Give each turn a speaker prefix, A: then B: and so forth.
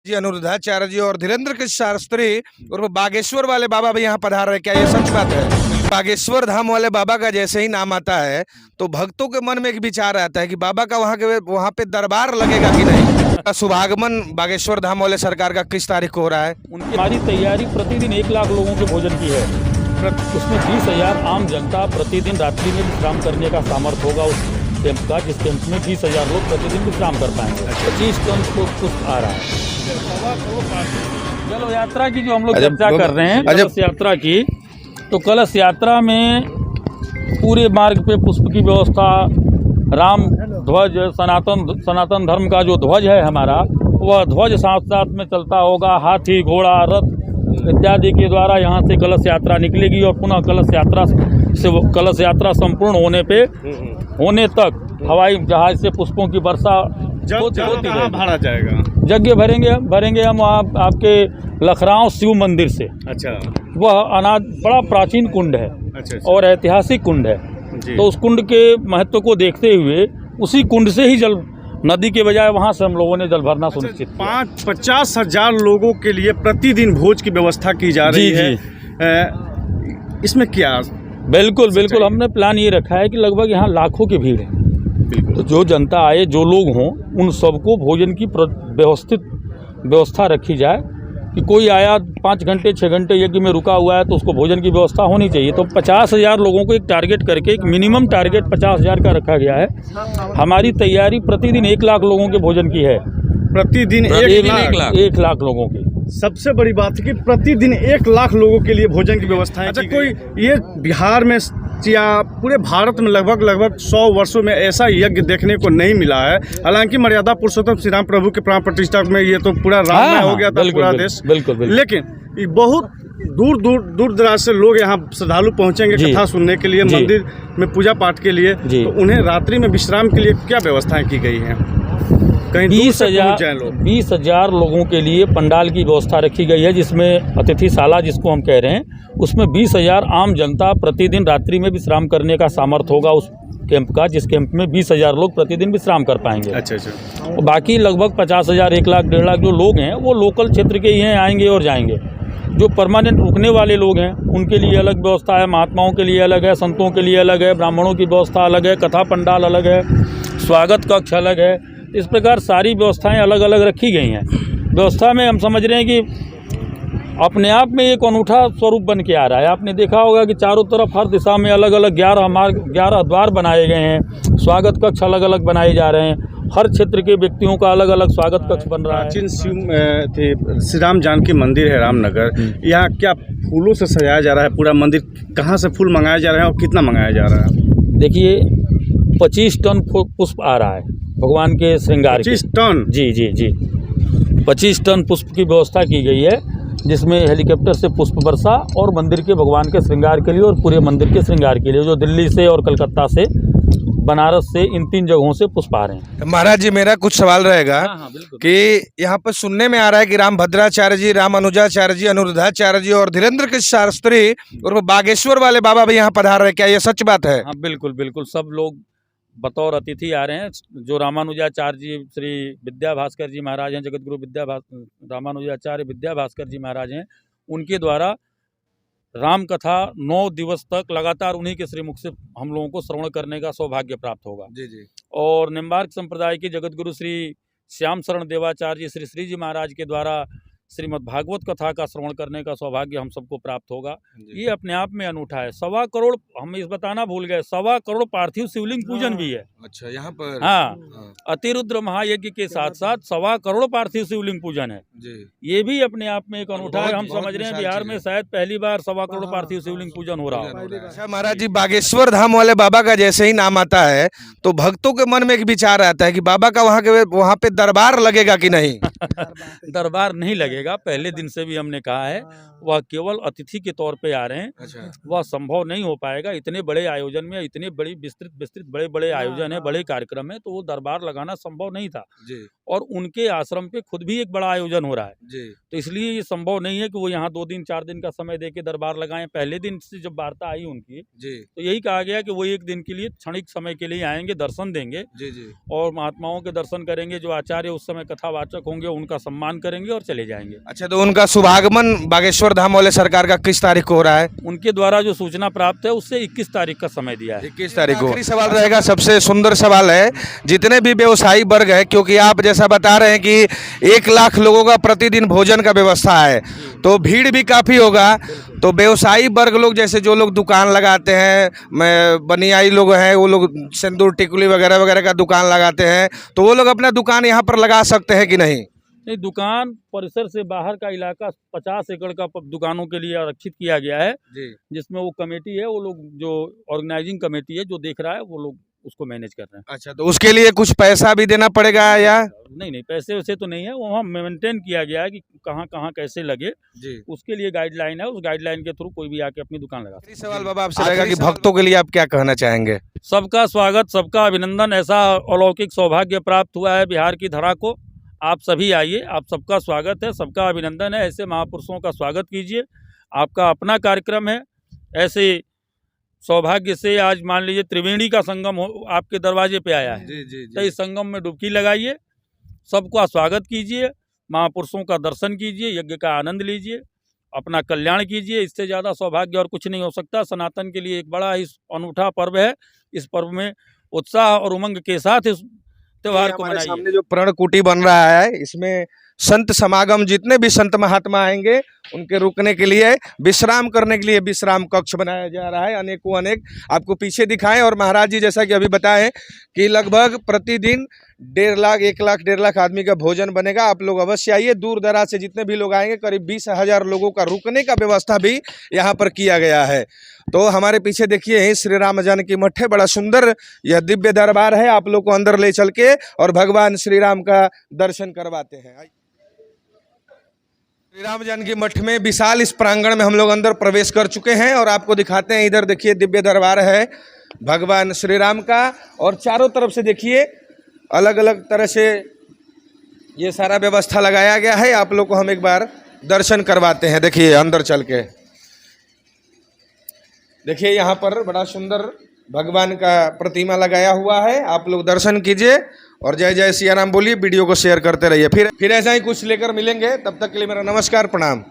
A: जी अनुरुद्धाचार्य जी और धीरेन्द्र कृष्ण शास्त्री और बागेश्वर वाले बाबा भी यहाँ पधार रहे, क्या ये सच बात है? बागेश्वर धाम वाले बाबा का जैसे ही नाम आता है तो भक्तों के मन में एक विचार आता है कि बाबा का वहाँ पे दरबार लगेगा कि नहीं। शुभागमन बागेश्वर धाम वाले सरकार का किस तारीख को हो रहा है?
B: उनकी हमारी तैयारी प्रतिदिन 1 लाख लोगों के भोजन की है। उसमें 20,000 आम जनता प्रतिदिन रात्रि में विश्राम करने का सामर्थ्य होगा उस कैंप का, जिस कैंप में 20,000 लोग प्रतिदिन विश्राम कर पाएंगे। 25 टन पुष्प आ रहा है। चलो यात्रा की जो हम लोग चर्चा कर रहे हैं, कलश यात्रा की, तो कलश यात्रा में पूरे मार्ग पे पुष्प की व्यवस्था, राम ध्वज, सनातन धर्म का जो ध्वज है हमारा, वह ध्वज साथ साथ में चलता होगा। हाथी, घोड़ा, रथ इत्यादि के द्वारा यहाँ से कलश यात्रा निकलेगी और पुनः कलश यात्रा संपूर्ण होने तक हवाई जहाज से पुष्पों की वर्षा होती है।
C: भरा जाएगा,
B: यज्ञ भरेंगे हम आपके लखराव शिव मंदिर से।
C: अच्छा,
B: वह बड़ा प्राचीन कुंड है।
C: अच्छा।
B: और ऐतिहासिक कुंड है। तो उस कुंड के महत्व को देखते हुए उसी कुंड से ही जल, नदी के बजाय वहां से हम लोगों ने जल भरना सुनिश्चित किया।
C: 50,000 लोगों के लिए प्रतिदिन भोज की व्यवस्था की जा रही है। इसमें क्या?
B: बिल्कुल हमने प्लान ये रखा है कि लगभग यहाँ लाखों की भीड़ है। तो जो जनता आए, जो लोग हों, उन सबको भोजन की व्यवस्थित व्यवस्था रखी जाए कि कोई आया 5 घंटे 6 घंटे यज्ञ में रुका हुआ है तो उसको भोजन की व्यवस्था होनी चाहिए। तो 50,000 लोगों को एक टारगेट करके, एक मिनिमम टारगेट 50,000 का रखा गया है। हमारी तैयारी प्रतिदिन 1 लाख लोगों के भोजन की है।
C: प्रतिदिन
B: 1 लाख लोगों की।
C: सबसे बड़ी बात है कि प्रतिदिन 1 लाख लोगों के लिए भोजन की व्यवस्था है। अच्छा, कोई ये बिहार में या पूरे भारत में लगभग 100 वर्षों में ऐसा यज्ञ देखने को नहीं मिला है। हालांकि मर्यादा पुरुषोत्तम श्री राम प्रभु के प्राण प्रतिष्ठा में ये तो पूरा राममय हो गया था पूरा देश।
B: बिल्कुल।
C: लेकिन बहुत दूर दराज से लोग यहाँ श्रद्धालु पहुँचेंगे कथा सुनने के लिए, मंदिर में पूजा पाठ के लिए। तो उन्हें रात्रि में विश्राम के लिए क्या व्यवस्थाएं की गई हैं? कहीं
B: 20,000 लोगों के लिए पंडाल की व्यवस्था रखी गई है, जिसमें अतिथिशाला जिसको हम कह रहे हैं, उसमें 20,000 आम जनता प्रतिदिन रात्रि में विश्राम करने का सामर्थ्य होगा उस कैंप का, जिस कैंप में 20,000 लोग प्रतिदिन विश्राम कर पाएंगे।
C: अच्छा।
B: और बाकी लगभग 50,000, 1 लाख, 1.5 लाख जो लोग हैं वो लोकल क्षेत्र के ही हैं, आएंगे और जाएंगे। जो परमानेंट रुकने वाले लोग हैं उनके लिए अलग व्यवस्था है, महात्माओं के लिए अलग है, संतों के लिए अलग है, ब्राह्मणों की व्यवस्था अलग है, कथा पंडाल अलग है, स्वागत कक्ष अलग है। इस प्रकार सारी व्यवस्थाएं अलग अलग रखी गई हैं। व्यवस्था में हम समझ रहे हैं कि अपने आप में एक अनूठा स्वरूप बन के आ रहा है। आपने देखा होगा कि चारों तरफ हर दिशा में अलग अलग 11 द्वार बनाए गए हैं, स्वागत कक्ष अलग अलग बनाए जा रहे हैं, हर क्षेत्र के व्यक्तियों का अलग अलग स्वागत कक्ष बन रहा है।
C: प्राचीन श्री राम जानकी मंदिर है रामनगर, यहाँ क्या फूलों से सजाया जा रहा है पूरा मंदिर? कहाँ से फूल मंगाए जा रहे हैं और कितना मंगाया जा रहा है?
B: देखिए, 25 टन पुष्प आ रहा है भगवान के श्रृंगार।
C: 25 टन?
B: जी 25 टन पुष्प की व्यवस्था की गई है, जिसमें हेलीकॉप्टर से पुष्प वर्षा और मंदिर के भगवान के श्रृंगार के लिए और पूरे मंदिर के श्रृंगार के लिए, जो दिल्ली से और कलकत्ता से, बनारस से, इन 3 जगहों से पुष्प आ रहे हैं।
A: महाराज जी, मेरा कुछ सवाल रहेगा
B: बिल्कुल।
A: कि यहाँ पर सुनने में आ रहा है कि राम भद्राचार्य जी, राम अनुजाचार्य जी, अनुरुद्धाचार्य जी और धीरेन्द्र कृष्ण शास्त्री और बागेश्वर वाले बाबा भी यहाँ पधार रहे हैं, क्या ये सच बात है?
B: हाँ, बिल्कुल सब लोग बतौर अतिथि आ रहे हैं। जो रामानुजाचार्य जी, श्री विद्या भास्कर जी महाराज हैं, जगत गुरु रामानुजाचार्य विद्या भास्कर जी महाराज हैं, उनके द्वारा राम कथा 9 दिवस तक लगातार उन्हीं के श्रीमुख से हम लोगों को श्रवण करने का सौभाग्य प्राप्त होगा।
A: जी।
B: और निम्बार्क संप्रदाय के जगत गुरु श्री श्याम शरण देवाचार्य जी, श्री जी महाराज के द्वारा श्रीमद् भागवत कथा का श्रवण करने का सौभाग्य हम सबको प्राप्त होगा। ये अपने आप में अनूठा है। 1.25 करोड़, हम इस बताना भूल गए, 1.25 करोड़ पार्थिव शिवलिंग पूजन भी है।
A: अच्छा, यहाँ पर?
B: हाँ, अतिरुद्र महायज्ञ के साथ साथ 1.25 करोड़ पार्थिव शिवलिंग पूजन है जी। ये भी अपने आप में एक अनूठा है। हम समझ रहे हैं बिहार में शायद पहली बार 1.25 करोड़ पार्थिव शिवलिंग पूजन हो रहा है।
A: अच्छा महाराज जी, बागेश्वर धाम वाले बाबा का जैसे ही नाम आता है तो भक्तों के मन में एक विचार आता है कि बाबा का वहाँ पे दरबार लगेगा कि नहीं?
B: दरबार नहीं लगेगा। पहले दिन से भी हमने कहा है, वह केवल अतिथि के तौर पे आ रहे हैं।
A: अच्छा।
B: वह संभव नहीं हो पाएगा इतने बड़े आयोजन में, इतने बड़ी विस्तृत बड़े आयोजन है, बड़े कार्यक्रम है, तो वो दरबार लगाना संभव नहीं था जी। और उनके आश्रम पे खुद भी एक बड़ा आयोजन हो रहा है।
A: जी
B: तो इसलिए ये संभव नहीं है कि वो यहाँ 2 दिन 4 दिन का समय दे के दरबार लगाएं। पहले दिन से जब वार्ता आई उनकी,
A: जी
B: तो यही कहा गया कि वो 1 दिन के लिए क्षणिक समय के लिए आएंगे, दर्शन देंगे
A: जी जी।
B: और महात्माओं के दर्शन करेंगे। जो आचार्य उस समय कथावाचक होंगे उनका सम्मान करेंगे और चले जाएंगे।
A: अच्छा, तो उनका शुभागमन बागेश्वर धाम वाले सरकार का किस तारीख को हो रहा है?
B: उनके द्वारा जो सूचना प्राप्त है उससे 21 तारीख का समय दिया है।
A: 21 तारीख को। आखिरी सवाल रहेगा, सबसे सुंदर सवाल है, जितने भी व्यवसायी वर्ग है, क्योंकि आप जैसा बता रहे हैं कि 1 लाख लोगों का प्रतिदिन भोजन का व्यवस्था है, तो भीड़ भी काफी होगा। तो व्यवसायी वर्ग लोग, जैसे जो लोग दुकान लगाते हैं, बनियाई लोग हैं, वो लोग सिंदूर टिकुली वगैरह वगैरह का दुकान लगाते हैं, तो वो लोग अपना दुकान यहाँ पर लगा सकते हैं कि नहीं?
B: नहीं, दुकान परिसर से बाहर का इलाका 50 एकड़ का दुकानों के लिए आरक्षित किया गया है, जिसमें वो कमेटी है, वो लोग जो ऑर्गेनाइजिंग कमेटी है जो देख रहा है, वो लोग उसको मैनेज कर रहे हैं।
A: अच्छा, तो उसके लिए कुछ पैसा भी देना पड़ेगा या?
B: नहीं, पैसे वैसे तो नहीं है, वहाँ मेंटेन किया गया है कि कहाँ कहाँ कैसे लगे
A: जी।
B: उसके लिए गाइडलाइन है। उस गाइडलाइन के थ्रू कोई भी आके अपनी दुकान लगा सकता है।
A: सवाल बाबा आपसे रहेगा कि भक्तों के लिए आप क्या कहना चाहेंगे?
B: सबका स्वागत, सबका अभिनंदन। ऐसा अलौकिक सौभाग्य प्राप्त हुआ है बिहार की धरा को। आप सभी आइए, आप सबका स्वागत है, सबका अभिनंदन है। ऐसे महापुरुषों का स्वागत कीजिए। आपका अपना कार्यक्रम है। ऐसे सौभाग्य से आज मान लीजिए त्रिवेणी का संगम आपके दरवाजे पे आया है, तो इस संगम में डुबकी लगाइए, सबका स्वागत कीजिए, महापुरुषों का दर्शन कीजिए, यज्ञ का आनंद लीजिए, अपना कल्याण कीजिए। इससे ज़्यादा सौभाग्य और कुछ नहीं हो सकता। सनातन के लिए एक बड़ा ही अनूठा पर्व है। इस पर्व में उत्साह और उमंग के साथ इस त्योहार को मनाइए।
A: सामने जो प्रणकुटी बन रहा है, इसमें संत समागम, जितने भी संत महात्मा आएंगे उनके रुकने के लिए, विश्राम करने के लिए विश्राम कक्ष बनाया जा रहा है। अनेकों अनेक आपको पीछे दिखाएं। और महाराज जी जैसा कि अभी बताएं कि लगभग प्रतिदिन 1.5 लाख 1.5 लाख आदमी का भोजन बनेगा। आप लोग अवश्य आइए। दूर दराज से जितने भी लोग आएंगे, करीब 20,000 लोगों का रुकने का व्यवस्था भी यहाँ पर किया गया है। तो हमारे पीछे देखिए, यही श्री राम जानकी मठ है। बड़ा सुंदर यह दिव्य दरबार है। आप लोग को अंदर ले चल के और भगवान श्री राम का दर्शन करवाते हैं। श्री राम जानकी मठ में विशाल इस प्रांगण में हम लोग अंदर प्रवेश कर चुके हैं और आपको दिखाते हैं। इधर देखिए, दिव्य दरबार है भगवान श्री राम का, और चारों तरफ से देखिए अलग अलग तरह से ये सारा व्यवस्था लगाया गया है। आप लोग को हम एक बार दर्शन करवाते हैं। देखिए अंदर चल के देखिए, यहाँ पर बड़ा सुंदर भगवान का प्रतिमा लगाया हुआ है। आप लोग दर्शन कीजिए और जय जय सिया राम बोलिए। वीडियो को शेयर करते रहिए। फिर ऐसा ही कुछ लेकर मिलेंगे। तब तक के लिए मेरा नमस्कार, प्रणाम।